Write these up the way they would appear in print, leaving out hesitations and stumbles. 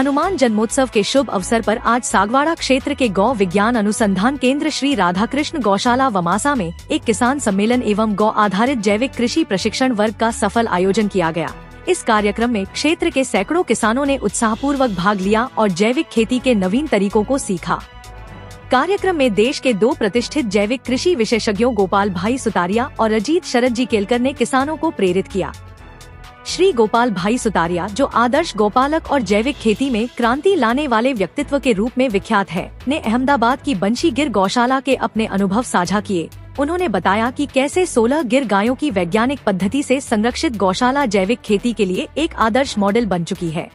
हनुमान जन्मोत्सव के शुभ अवसर पर आज सागवाड़ा क्षेत्र के गौ विज्ञान अनुसंधान केंद्र श्री राधाकृष्ण गौशाला वमासा में एक किसान सम्मेलन एवं गौ आधारित जैविक कृषि प्रशिक्षण वर्ग का सफल आयोजन किया गया। इस कार्यक्रम में क्षेत्र के सैकड़ों किसानों ने उत्साहपूर्वक भाग लिया और जैविक खेती के नवीन तरीकों को सीखा। कार्यक्रम में देश के 2 प्रतिष्ठित जैविक कृषि विशेषज्ञों गोपाल भाई सुतारिया और अजीत शरद जी केलकर ने किसानों को प्रेरित किया। श्री गोपाल भाई सुतारिया, जो आदर्श गौपालक और जैविक खेती में क्रांति लाने वाले व्यक्तित्व के रूप में विख्यात है, ने अहमदाबाद की बंशी गिर गौशाला के अपने अनुभव साझा किए। उन्होंने बताया कि कैसे 16 गिर गायों की वैज्ञानिक पद्धति से संरक्षित गौशाला जैविक खेती के लिए एक आदर्श मॉडल बन चुकी है।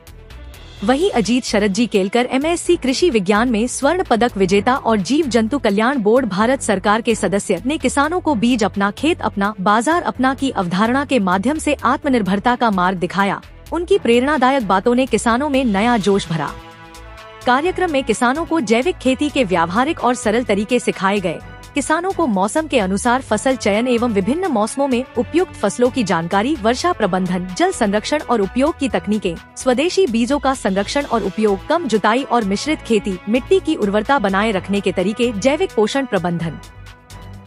वहीं अजीत शरद जी केलकर MSc कृषि विज्ञान में स्वर्ण पदक विजेता और जीव जंतु कल्याण बोर्ड भारत सरकार के सदस्य, ने किसानों को बीज अपना, खेत अपना, बाजार अपना की अवधारणा के माध्यम से आत्मनिर्भरता का मार्ग दिखाया। उनकी प्रेरणादायक बातों ने किसानों में नया जोश भरा। कार्यक्रम में किसानों को जैविक खेती के व्यावहारिक और सरल तरीके सिखाए गए। किसानों को मौसम के अनुसार फसल चयन एवं विभिन्न मौसमों में उपयुक्त फसलों की जानकारी, वर्षा प्रबंधन, जल संरक्षण और उपयोग की तकनीकें, स्वदेशी बीजों का संरक्षण और उपयोग, कम जुताई और मिश्रित खेती, मिट्टी की उर्वरता बनाए रखने के तरीके, जैविक पोषण प्रबंधन,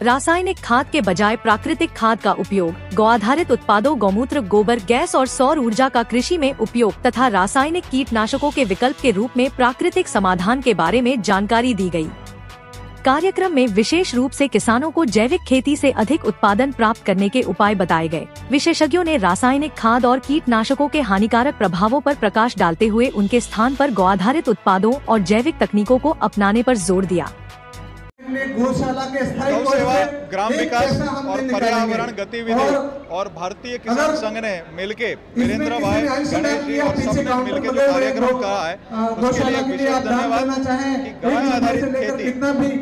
रासायनिक खाद के बजाय प्राकृतिक खाद का उपयोग, गौ आधारित उत्पादों, गौमूत्र, गोबर गैस और सौर ऊर्जा का कृषि में उपयोग तथा रासायनिक कीटनाशकों के विकल्प के रूप में प्राकृतिक समाधान के बारे में जानकारी दी गई। कार्यक्रम में विशेष रूप से किसानों को जैविक खेती से अधिक उत्पादन प्राप्त करने के उपाय बताए गए। विशेषज्ञों ने रासायनिक खाद और कीटनाशकों के हानिकारक प्रभावों पर प्रकाश डालते हुए उनके स्थान पर गौ आधारित उत्पादों और जैविक तकनीकों को अपनाने पर जोर दिया। गौशाला के गौ सेवा, ग्राम विकास और पर्यावरण गतिविधि और भारतीय किसान संघ ने मिलके वीरेंद्र भाई, गणेश जी और सबने मिलके जो कार्यक्रम करा है, उसके लिए विशेष धन्यवाद। कि गाय आधारित खेती,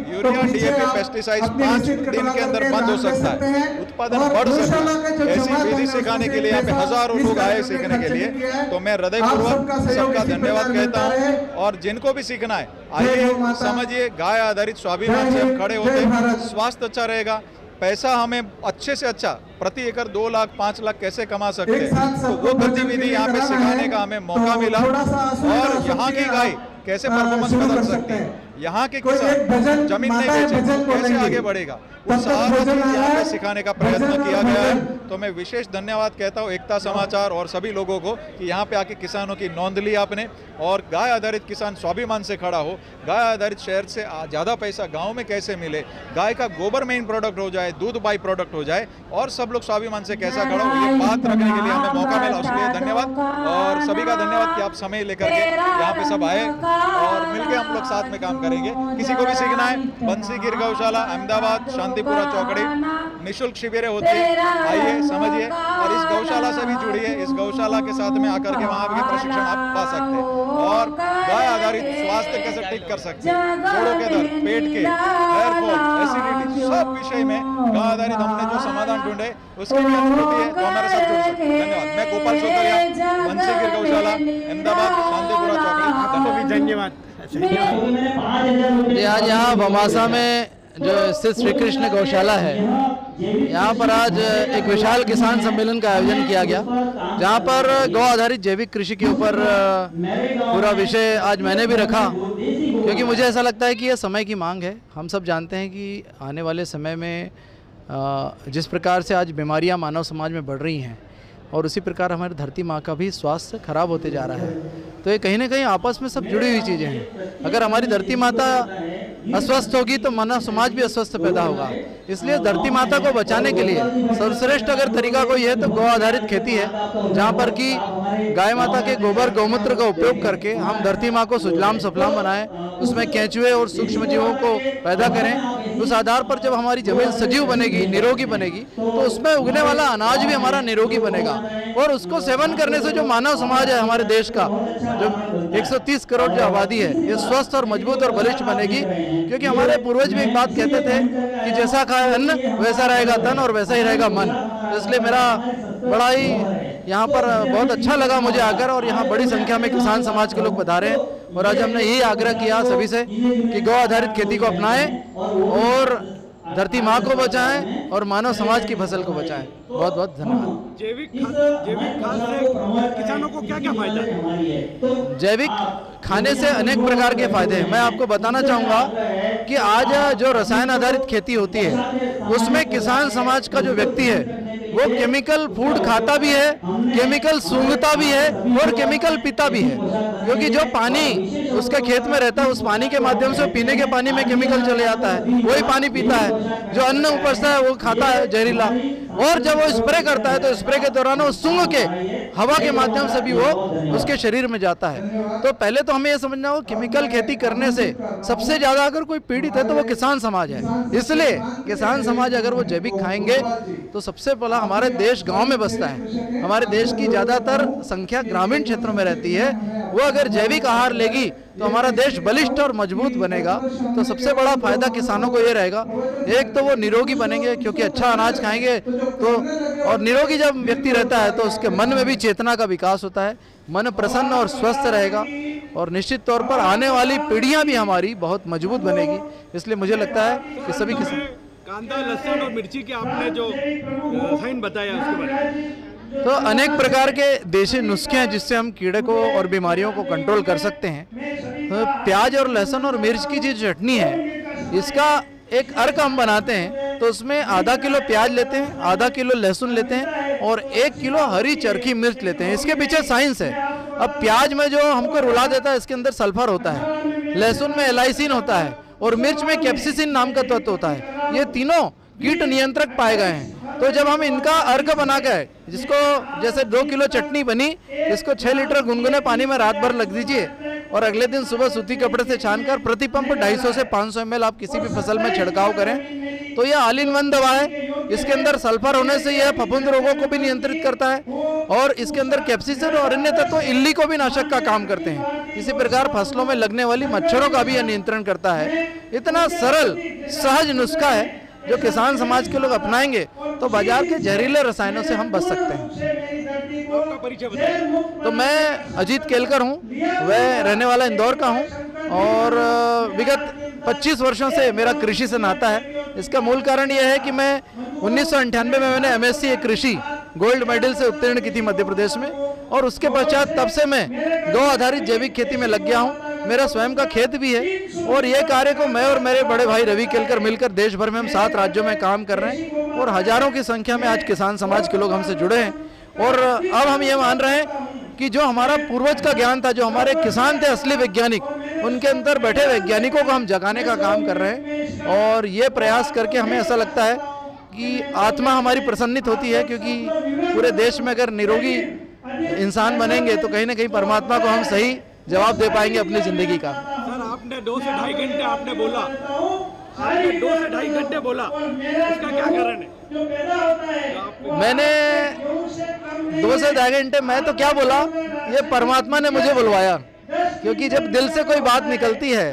यूरिया, DAP, पेस्टिसाइड 5 दिन के अंदर बंद हो सकता है, उत्पादन बढ़ सकता है। ऐसी विधि सिखाने के लिए यहाँ पे हजारों लोग आए सीखने के लिए, तो मैं हृदयपूर्वक सबका धन्यवाद कहता हूँ। और जिनको भी सीखना है, आइए समझिए, गाय आधारित स्वाभिमान से हम खड़े होते, स्वास्थ्य अच्छा रहेगा, पैसा हमें अच्छे से अच्छा प्रति एकड़ 2 लाख 5 लाख कैसे कमा सकते हैं, तो वो गतिविधि यहाँ पे सिखाने का हमें मौका मिला। और यहाँ की गाय कैसे परफॉर्मेंस बदल सकती है, यहाँ के किसान जमीन नहीं बेचे कैसे आगे बढ़ेगा, वो सारा चीज यहाँ पे सिखाने का प्रयत्न किया गया है। तो मैं विशेष धन्यवाद कहता हूँ एकता समाचार और सभी लोगों को कि यहाँ पे आके किसानों की नोंद ली आपने। और गाय आधारित किसान स्वाभिमान से खड़ा हो, गाय आधारित शहर से ज़्यादा पैसा गाँव में कैसे मिले, गाय का गोबर मेन प्रोडक्ट हो जाए, दूध बाई प्रोडक्ट हो जाए, और सब लोग स्वाभिमान से कैसा खड़ा हो, ये बात रखने के लिए हमें मौका मिला, उसके लिए धन्यवाद। और सभी का धन्यवाद कि आप समय लेकर के यहाँ पे सब आए और मिलके हम लोग साथ में काम करेंगे। किसी को भी सीखना है, बंसी गिर गौशाला, अहमदाबाद, शांतिपुरा चौकड़ी, निःशुल्क शिविरें होती है, आइए समझिए और इस गौशाला से भी जुड़िए। इस गौशाला के साथ में आकर के वहाँ भी प्रशिक्षण आप पा सकते हैं और गाय आधारित स्वास्थ्य कैसे ठीक कर सकते हैं, जोड़ों के दर्द, पेट के, हेयर फॉल, एसिडिटी, सब विषय में गाय आधारित हमने जो समाधान ढूंढे उसकी भी अनुभूति है, तो हमारे साथ जुड़ सकते हैं। धन्यवाद। मैं गोपाल सुतारिया, बंसी गिर गौशाला, अहमदाबाद, शांतिपुरा चौकड़ी। धन्यवाद। आज यहाँ वमासा में जो स्थित श्री कृष्ण गौशाला है, यहाँ पर आज एक विशाल किसान सम्मेलन का आयोजन किया गया, जहाँ पर गौ आधारित जैविक कृषि के ऊपर पूरा विषय आज मैंने भी रखा, क्योंकि मुझे ऐसा लगता है कि यह समय की मांग है। हम सब जानते हैं कि आने वाले समय में जिस प्रकार से आज बीमारियाँ मानव समाज में बढ़ रही हैं और उसी प्रकार हमारी धरती माँ का भी स्वास्थ्य खराब होते जा रहा है, तो ये कहीं ना कहीं आपस में सब जुड़ी हुई चीज़ें हैं। अगर हमारी धरती माता अस्वस्थ होगी तो मानव समाज भी अस्वस्थ पैदा होगा। इसलिए धरती माता को बचाने के लिए सर्वश्रेष्ठ अगर तरीका कोई है तो गौ आधारित खेती है, जहाँ पर कि गाय माता के गोबर गौमूत्र का उपयोग करके हम धरती माँ को सुजलाम सफलाम बनाएं, उसमें केंचुए और सूक्ष्म जीवों को पैदा करें। उस आधार पर जब हमारी जमीन सजीव बनेगी, निरोगी बनेगी, तो उसमें उगने वाला अनाज भी हमारा निरोगी बनेगा और उसको सेवन करने से जो मानव समाज है हमारे देश का, जो 130 करोड़ जो आबादी है, ये स्वस्थ और मजबूत और बलिष्ठ बनेगी। क्योंकि हमारे पूर्वज भी एक बात कहते थे कि जैसा खाए अन्न वैसा रहेगा तन और वैसा ही रहेगा मन। तो इसलिए मेरा बड़ा ही यहाँ पर बहुत अच्छा लगा मुझे आकर, और यहाँ बड़ी संख्या में किसान समाज के लोग पधारे हैं। और आज हमने यही आग्रह किया सभी से कि गौ आधारित खेती को अपनाएं और धरती माँ को बचाएं और मानव समाज की फसल को बचाएं। बहुत बहुत धन्यवाद। जैविक खाद से किसानों को क्या क्या फायदा है? जैविक खाने से अनेक प्रकार के फायदे हैं। मैं आपको बताना चाहूँगा कि आज जो रसायन आधारित खेती होती है उसमें किसान समाज का जो व्यक्ति है वो केमिकल फूड खाता भी है, केमिकल सूंघता भी है और केमिकल पीता भी है, क्योंकि जो पानी उसके खेत में रहता है उस पानी के माध्यम से पीने के पानी में केमिकल चले जाता है, वही पानी पीता है। जो अन्न उपजता है वो खाता है जहरीला, और जब वो स्प्रे करता है तो स्प्रे के दौरान वो सूंघ के हवा के माध्यम से भी वो उसके शरीर में जाता है। तो पहले तो हमें ये समझना होगा केमिकल खेती करने से सबसे ज़्यादा अगर कोई पीड़ित है तो वो किसान समाज है। इसलिए किसान समाज अगर वो जैविक खाएंगे तो सबसे पहला हमारे देश गांव में बसता है, हमारे देश की ज़्यादातर संख्या ग्रामीण क्षेत्रों में रहती है, वो अगर जैविक आहार लेगी तो हमारा देश बलिष्ठ और मजबूत बनेगा। तो सबसे बड़ा फायदा किसानों को ये रहेगा, एक तो वो निरोगी बनेंगे क्योंकि अच्छा अनाज खाएंगे तो, और निरोगी जब व्यक्ति रहता है तो उसके मन में भी चेतना का विकास होता है, मन प्रसन्न और स्वस्थ रहेगा और निश्चित तौर पर आने वाली पीढ़ियां भी हमारी बहुत मजबूत बनेगी। इसलिए मुझे लगता है कि सभी किसान कांदा, लहसुन और मिर्ची के आपने जो साइन बताया उसके बारे में, तो अनेक प्रकार के देशी नुस्खे हैं जिससे हम कीड़े को और बीमारियों को कंट्रोल कर सकते हैं। तो प्याज और लहसुन और मिर्च की जो चटनी है इसका एक अर्क हम बनाते हैं, तो उसमें आधा किलो प्याज लेते हैं, आधा किलो लहसुन लेते हैं और 1 किलो हरी चरखी मिर्च लेते हैं। इसके पीछे साइंस है। अब प्याज में जो हमको रुला देता है इसके अंदर सल्फर होता है, लहसुन में एलाइसिन होता है और मिर्च में कैप्सिसिन नाम का तत्व होता है। ये तीनों कीट नियंत्रक पाए गए हैं। तो जब हम इनका अर्क बना के, जिसको जैसे 2 किलो चटनी बनी, इसको 6 लीटर गुनगुने पानी में रात भर लग दीजिए और अगले दिन सुबह सूती कपड़े से छानकर प्रति पंप 250 से 500 ml आप किसी भी फसल में छिड़काव करें तो यह ऑल इन वन दवा है। इसके अंदर सल्फर होने से यह फफूंद रोगों को भी नियंत्रित करता है और इसके अंदर कैप्सिसिन और अन्य तत्व इल्ली को भी नाशक का काम करते हैं। इसी प्रकार फसलों में लगने वाली मच्छरों का भी यह नियंत्रण करता है। इतना सरल सहज नुस्खा है जो किसान समाज के लोग अपनाएंगे तो बाजार के जहरीले रसायनों से हम बच सकते हैं। आपका परिचय बताइए। तो मैं अजीत केलकर हूँ, वह रहने वाला इंदौर का हूँ और विगत 25 वर्षों से मेरा कृषि से नाता है। इसका मूल कारण यह है कि मैं 1998 में मैंने MSc कृषि गोल्ड मेडल से उत्तीर्ण की थी मध्य प्रदेश में, और उसके पश्चात तब से मैं गौ आधारित जैविक खेती में लग गया हूँ। मेरा स्वयं का खेत भी है और ये कार्य को मैं और मेरे बड़े भाई रवि केलकर मिलकर देश भर में हम 7 राज्यों में काम कर रहे हैं और हजारों की संख्या में आज किसान समाज के लोग हमसे जुड़े हैं। और अब हम ये मान रहे हैं कि जो हमारा पूर्वज का ज्ञान था, जो हमारे किसान थे असली वैज्ञानिक, उनके अंदर बैठे वैज्ञानिकों को हम जगाने का काम कर रहे हैं। और ये प्रयास करके हमें ऐसा लगता है कि आत्मा हमारी प्रसन्नित होती है, क्योंकि पूरे देश में अगर निरोगी इंसान बनेंगे तो कहीं ना कहीं परमात्मा को हम सही जवाब दे पाएंगे अपनी जिंदगी का। सर आपने 2 से ढाई घंटे आपने बोला, आपने 2 से ढाई घंटे बोला, उसका क्या कारण है? मैंने 2 से ढाई घंटे मैं तो क्या बोला, ये परमात्मा ने मुझे बुलवाया, क्योंकि जब दिल से कोई बात निकलती है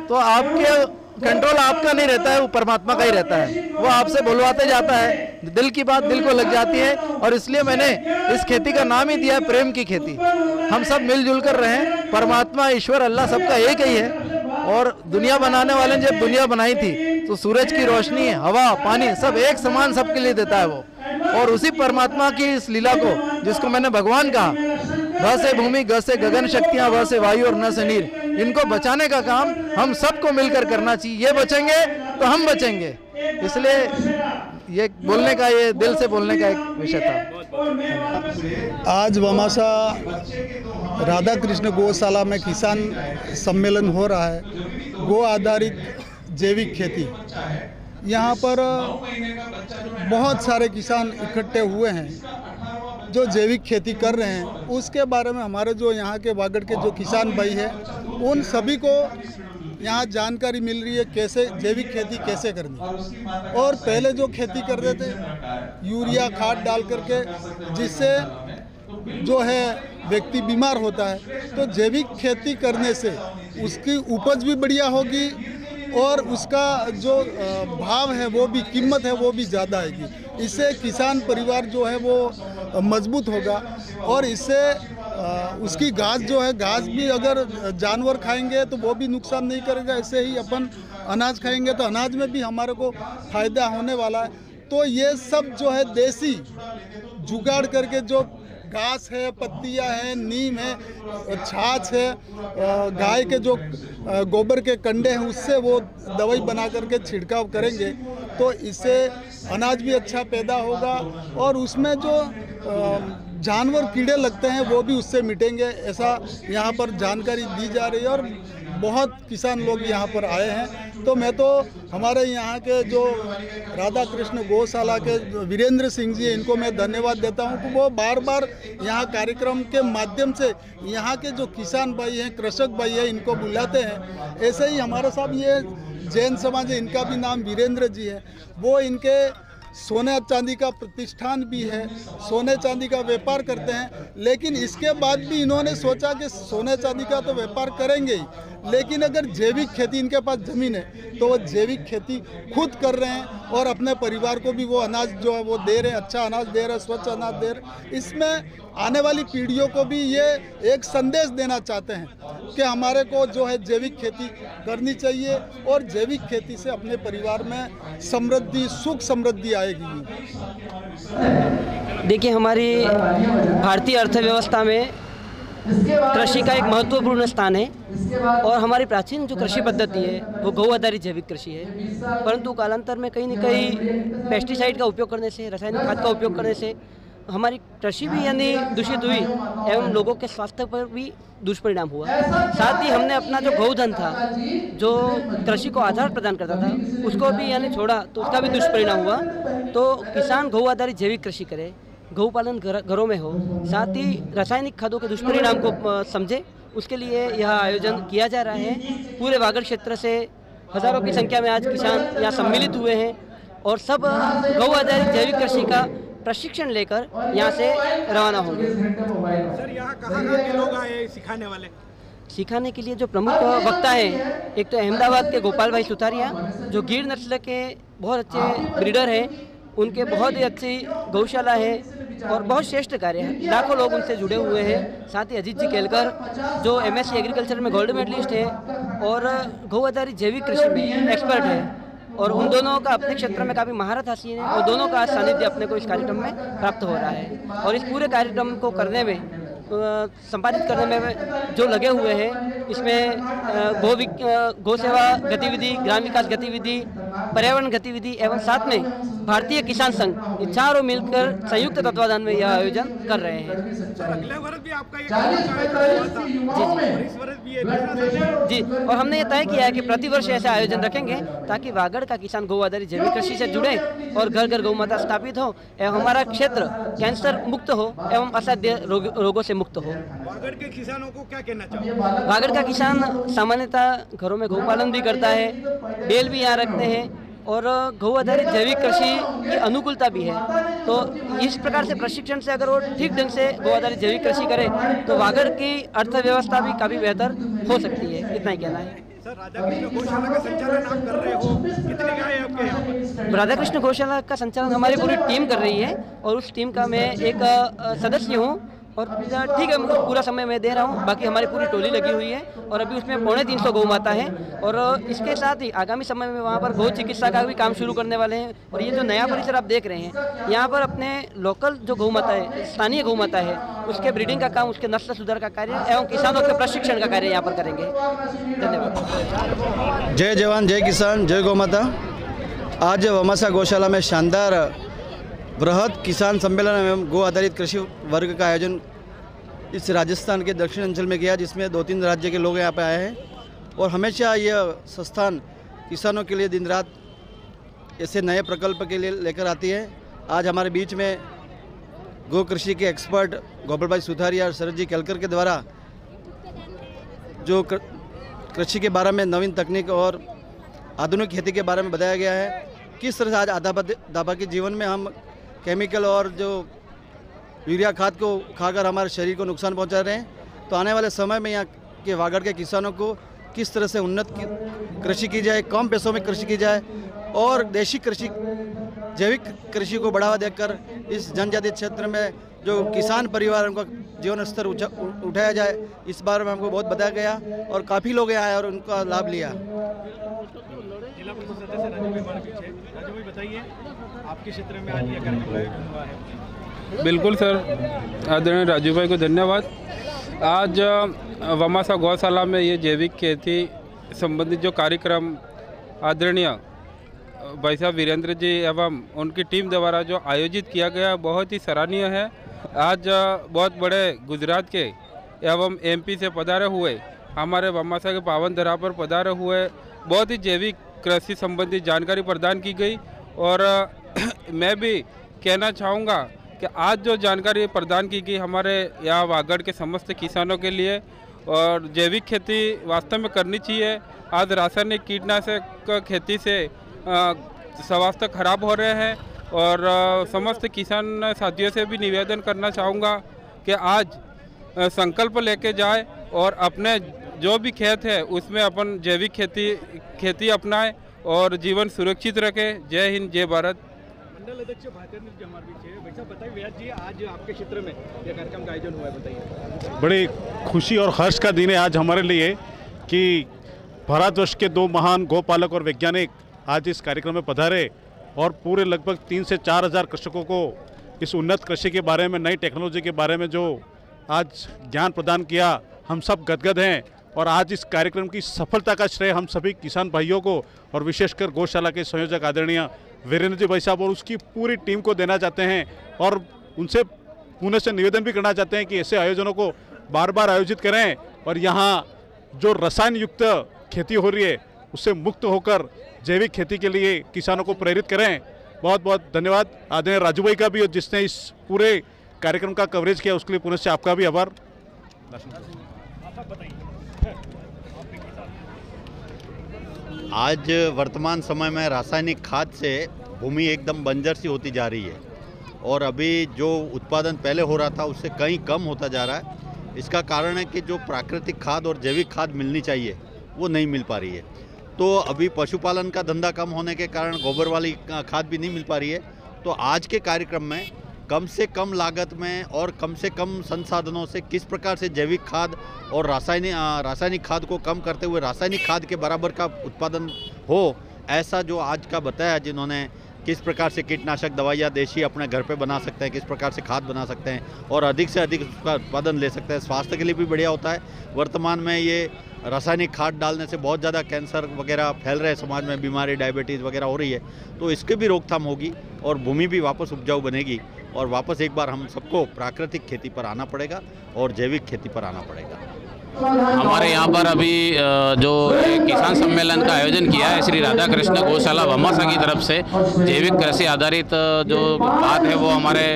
तो आपके कंट्रोल आपका नहीं रहता है, वो परमात्मा का ही रहता है। वो आपसे बुलवाते जाता है, दिल की बात दिल को लग जाती है। और इसलिए मैंने इस खेती का नाम ही दिया है प्रेम की खेती। हम सब मिलजुल कर रहे हैं, परमात्मा ईश्वर अल्लाह सबका एक ही है। और दुनिया बनाने वाले ने जब दुनिया बनाई थी तो सूरज की रोशनी, हवा, पानी सब एक समान सबके लिए देता है वो। और उसी परमात्मा की इस लीला को, जिसको मैंने भगवान कहा, भ से भूमि, ग से गगन शक्तियां, व से वायु और न से नीर, इनको बचाने का काम हम सबको मिलकर करना चाहिए। ये बचेंगे तो हम बचेंगे। इसलिए ये बोलने का, ये दिल से बोलने का एक विषय था। आज वमासा राधा कृष्ण गौशाला में किसान सम्मेलन हो रहा है, गो आधारित जैविक खेती। यहाँ पर बहुत सारे किसान इकट्ठे हुए हैं जो जैविक खेती कर रहे हैं। उसके बारे में हमारे जो यहाँ के वागड़ के जो किसान भाई हैं उन सभी को यहाँ जानकारी मिल रही है कैसे जैविक खेती कैसे करनी। और पहले जो खेती करते थे यूरिया खाद डाल करके, जिससे जो है व्यक्ति बीमार होता है, तो जैविक खेती करने से उसकी उपज भी बढ़िया होगी और उसका जो भाव है वो भी, कीमत है वो भी ज़्यादा आएगी। इससे किसान परिवार जो है वो मजबूत होगा और इससे उसकी घास जो है, घास भी अगर जानवर खाएंगे तो वो भी नुकसान नहीं करेगा। ऐसे ही अपन अनाज खाएंगे तो अनाज में भी हमारे को फ़ायदा होने वाला है। तो ये सब जो है देसी जुगाड़ करके जो घास है, पत्तियां हैं, नीम है, छाछ है, गाय के जो गोबर के कंडे हैं उससे वो दवाई बना करके छिड़काव करेंगे तो इससे अनाज भी अच्छा पैदा होगा और उसमें जो जानवर कीड़े लगते हैं वो भी उससे मिटेंगे। ऐसा यहाँ पर जानकारी दी जा रही है और बहुत किसान लोग यहाँ पर आए हैं। तो मैं तो हमारे यहाँ के जो राधा कृष्ण गौशाला के वीरेंद्र सिंह जी, इनको मैं धन्यवाद देता हूँ कि वो बार बार यहाँ कार्यक्रम के माध्यम से यहाँ के जो किसान भाई हैं, कृषक भाई हैं, इनको बुलाते हैं। ऐसे ही हमारे साथ ये जैन समाज है, इनका भी नाम वीरेंद्र जी है। वो इनके सोने चांदी का प्रतिष्ठान भी है, सोने चांदी का व्यापार करते हैं। लेकिन इसके बाद भी इन्होंने सोचा कि सोने चांदी का तो व्यापार करेंगे ही, लेकिन अगर जैविक खेती, इनके पास ज़मीन है तो वो जैविक खेती खुद कर रहे हैं और अपने परिवार को भी वो अनाज जो है वो दे रहे हैं, अच्छा अनाज दे रहे हैं, स्वच्छ अनाज दे रहे हैं। इसमें आने वाली पीढ़ियों को भी ये एक संदेश देना चाहते हैं कि हमारे को जो है जैविक खेती करनी चाहिए और जैविक खेती से अपने परिवार में समृद्धि, सुख समृद्धि आएगी। देखिए, हमारी भारतीय अर्थव्यवस्था में कृषि का एक महत्वपूर्ण स्थान है और हमारी प्राचीन जो कृषि पद्धति है वो गौ आधारित जैविक कृषि है। परंतु कालांतर में कहीं न कहीं पेस्टिसाइड का उपयोग करने से, रासायनिक खाद का उपयोग करने से हमारी कृषि भी यानी दूषित हुई एवं लोगों के स्वास्थ्य पर भी दुष्परिणाम हुआ। साथ ही हमने अपना जो गौधन था, जो कृषि को आधार प्रदान करता था, उसको भी यानी छोड़ा तो उसका भी दुष्परिणाम हुआ। तो किसान गौ आधारित जैविक कृषि करे, गौ पालन घरों में हो, साथ ही रासायनिक खादों के दुष्परिणाम को समझे, उसके लिए यह आयोजन किया जा रहा है। पूरे वागड़ क्षेत्र से हज़ारों की संख्या में आज किसान यहाँ सम्मिलित हुए हैं और सब गौ आधारित जैविक कृषि का प्रशिक्षण लेकर यहाँ से रवाना होंगे। सर, यहाँ कहाँ के लोग आए सिखाने वाले? सिखाने के लिए जो प्रमुख वक्ता हैं, एक तो अहमदाबाद के गोपाल भाई सुतारिया, जो गिर नस्ल के बहुत अच्छे ब्रीडर हैं, उनके बहुत ही अच्छी गौशाला है और बहुत श्रेष्ठ कार्य है, लाखों लोग उनसे जुड़े हुए हैं। साथ ही अजीत जी केलकर, जो MSc एग्रीकल्चर में गोल्ड मेडलिस्ट है और गौ आधारित जैविक कृषि में एक्सपर्ट है, और उन दोनों का अपने क्षेत्र में काफ़ी महारत हासिल है और दोनों का सानिध्य अपने को इस कार्यक्रम में प्राप्त हो रहा है। और इस पूरे कार्यक्रम को करने में, संपादित करने में जो लगे हुए हैं, इसमें गौ सेवा गतिविधि, ग्राम विकास गतिविधि, पर्यावरण गतिविधि एवं साथ में भारतीय किसान संघ, ये चारों मिलकर संयुक्त तत्वाधान में यह आयोजन कर रहे हैं। सर, अगले वर्ष भी आपका ये कार्यक्रम हुआ था और इस वर्ष भी ये जी, और हमने ये तय किया है कि प्रतिवर्ष ऐसा आयोजन रखेंगे ताकि वागड़ का किसान गौ आधारित जैविक कृषि से जुड़े और घर घर गौ माता स्थापित हो एवं हमारा क्षेत्र कैंसर मुक्त हो एवं असाध्य रोगों से मुक्त हो। वागड़ के किसानों को क्या कहना चाहोगे? वागड़ का किसान सामान्यतः घरों में गौपालन भी करता है, बैल भी यहाँ रखते हैं और गौ आधारित जैविक कृषि की अनुकूलता भी है। तो इस प्रकार से प्रशिक्षण से अगर वो ठीक ढंग से गौ आधारित जैविक कृषि करे तो वागड़ की अर्थव्यवस्था भी काफ़ी बेहतर हो सकती है। इतना ही कहना है। सर, राधा कृष्ण गौशाला का संचालन आप कर रहे हो, कितने गाय है आपके यहाँ पर? राधा कृष्ण गौशाला का संचालन हमारी पूरी टीम कर रही है और उस टीम का मैं एक सदस्य हूँ और ठीक है, मतलब पूरा समय मैं दे रहा हूँ। बाकी हमारी पूरी टोली लगी हुई है और अभी उसमें 350 गौ माता है और इसके साथ ही आगामी समय में वहाँ पर गौ चिकित्सा का भी काम शुरू करने वाले हैं। और ये जो नया परिसर आप देख रहे हैं, यहाँ पर अपने लोकल जो गौ माता है, स्थानीय गौ माता है, उसके ब्रीडिंग का काम, उसके नस्ल सुधार का कार्य एवं किसानों के प्रशिक्षण का कार्य यहाँ पर करेंगे। धन्यवाद। जय जवान, जय किसान, जय गौ माता। आज वमासा गौशाला में शानदार बृहद किसान सम्मेलन एवं गौ आधारित कृषि वर्ग का आयोजन इस राजस्थान के दक्षिण अंचल में किया, जिसमें 2-3 राज्य के लोग यहाँ पे आए हैं और हमेशा यह संस्थान किसानों के लिए दिन रात ऐसे नए प्रकल्प के लिए लेकर आती है। आज हमारे बीच में गौ कृषि के एक्सपर्ट गोपाल भाई सुथारिया और शरद जी केलकर के द्वारा जो कृषि के बारे में नवीन तकनीक और आधुनिक खेती के बारे में बताया गया है, किस तरह से आज आधाबा के जीवन में हम केमिकल और जो यूरिया खाद को खाकर हमारे शरीर को नुकसान पहुंचा रहे हैं। तो आने वाले समय में यहाँ के वागड़ के किसानों को किस तरह से उन्नत कृषि की जाए, कम पैसों में कृषि की जाए और देशी कृषि, जैविक कृषि को बढ़ावा देकर इस जनजातीय क्षेत्र में जो किसान परिवारों का जीवन स्तर उठाया जाए, इस बारे में हमको बहुत बताया गया और काफ़ी लोग यहाँ आए और उनका लाभ लिया। राजू भाई हमारे पीछे। राजू भाई बताइए, आपके क्षेत्र में आज ये कार्यक्रम आयोजन हुआ है। बिल्कुल सर, आदरणीय राजू भाई को धन्यवाद। आज वमासा गौशाला में ये जैविक खेती संबंधित जो कार्यक्रम आदरणीय भाई साहब वीरेंद्र जी एवं उनकी टीम द्वारा जो आयोजित किया गया बहुत ही सराहनीय है। आज बहुत बड़े गुजरात के एवं एमपी से पधारे हुए हमारे वमासा के पावन धरा पर पधारे हुए बहुत ही जैविक कृषि संबंधी जानकारी प्रदान की गई। और मैं भी कहना चाहूँगा कि आज जो जानकारी प्रदान की गई हमारे यहाँ वागड़ के समस्त किसानों के लिए, और जैविक खेती वास्तव में करनी चाहिए। आज रासायनिक कीटनाशक खेती से स्वास्थ्य खराब हो रहे हैं, और समस्त किसान साथियों से भी निवेदन करना चाहूँगा कि आज संकल्प लेके जाए और अपने जो भी खेत है उसमें अपन जैविक खेती अपनाएं और जीवन सुरक्षित रखें। जय हिंद, जय भारत। मंडल अध्यक्ष भारतीय जी हमारे पीछे। वैसा बताइए व्यास जी, आज आपके क्षेत्र में यह कार्यक्रम का आयोजन हुआ है, बताइए। बड़ी खुशी और हर्ष का दिन है आज हमारे लिए कि भारतवर्ष के 2 महान गौपालक और वैज्ञानिक आज इस कार्यक्रम में पधारे और पूरे लगभग 3 से 4 हज़ार कृषकों को इस उन्नत कृषि के बारे में, नई टेक्नोलॉजी के बारे में जो आज ज्ञान प्रदान किया, हम सब गदगद हैं। और आज इस कार्यक्रम की सफलता का श्रेय हम सभी किसान भाइयों को और विशेषकर गौशाला के संयोजक आदरणीय वीरेंद्र जी भाई साहब और उसकी पूरी टीम को देना चाहते हैं। और उनसे पुनः से निवेदन भी करना चाहते हैं कि ऐसे आयोजनों को बार बार आयोजित करें और यहाँ जो रसायन युक्त खेती हो रही है उससे मुक्त होकर जैविक खेती के लिए किसानों को प्रेरित करें। बहुत बहुत धन्यवाद आदरणीय राजू भाई का भी, और जिसने इस पूरे कार्यक्रम का कवरेज किया उसके लिए पुनः से आपका भी आभार। आज वर्तमान समय में रासायनिक खाद से भूमि एकदम बंजर सी होती जा रही है और अभी जो उत्पादन पहले हो रहा था उससे कहीं कम होता जा रहा है। इसका कारण है कि जो प्राकृतिक खाद और जैविक खाद मिलनी चाहिए वो नहीं मिल पा रही है। तो अभी पशुपालन का धंधा कम होने के कारण गोबर वाली खाद भी नहीं मिल पा रही है। तो आज के कार्यक्रम में कम से कम लागत में और कम से कम संसाधनों से किस प्रकार से जैविक खाद और रासायनिक खाद को कम करते हुए रासायनिक खाद के बराबर का उत्पादन हो, ऐसा जो आज का बताया जिन्होंने, किस प्रकार से कीटनाशक दवाइयाँ देशी अपने घर पे बना सकते हैं, किस प्रकार से खाद बना सकते हैं और अधिक से अधिक उसका उत्पादन ले सकते हैं। स्वास्थ्य के लिए भी बढ़िया होता है। वर्तमान में ये रासायनिक खाद डालने से बहुत ज़्यादा कैंसर वगैरह फैल रहे हैं समाज में, बीमारी डायबिटीज़ वगैरह हो रही है। तो इसके भी रोकथाम होगी और भूमि भी वापस उपजाऊ बनेगी और वापस एक बार हम सबको प्राकृतिक खेती पर आना पड़ेगा और जैविक खेती पर आना पड़ेगा। हमारे यहाँ पर अभी जो किसान सम्मेलन का आयोजन किया है श्री राधा कृष्ण गौशाला वमासा की तरफ से, जैविक कृषि आधारित जो बात है वो हमारे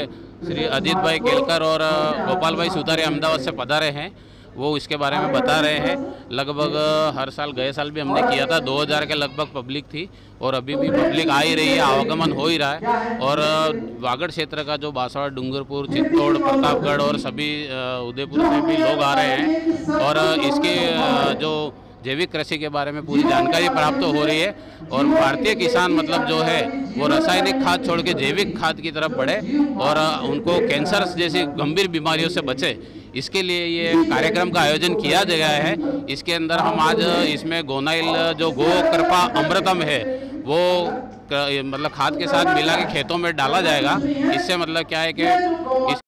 श्री अजीत भाई केलकर और गोपाल भाई सुतारी अहमदाबाद से पधारे हैं, वो इसके बारे में बता रहे हैं। लगभग हर साल, गए साल भी हमने किया था, 2000 के लगभग पब्लिक थी और अभी भी पब्लिक आ ही रही है, आवागमन हो ही रहा है। और वागड़ क्षेत्र का जो बांसवाड़ा, डूंगरपुर, चित्तौड़, प्रतापगढ़ और सभी उदयपुर से भी लोग आ रहे हैं और इसके जो जैविक कृषि के बारे में पूरी जानकारी प्राप्त हो रही है। और भारतीय किसान मतलब जो है वो रासायनिक खाद छोड़ के जैविक खाद की तरफ बढ़े और उनको कैंसर जैसी गंभीर बीमारियों से बचे, इसके लिए ये कार्यक्रम का आयोजन किया गया है। इसके अंदर हम आज इसमें गोनाइल जो गो कृपा अमृतम है वो मतलब खाद के साथ मिला के खेतों में डाला जाएगा। इससे मतलब क्या है कि इस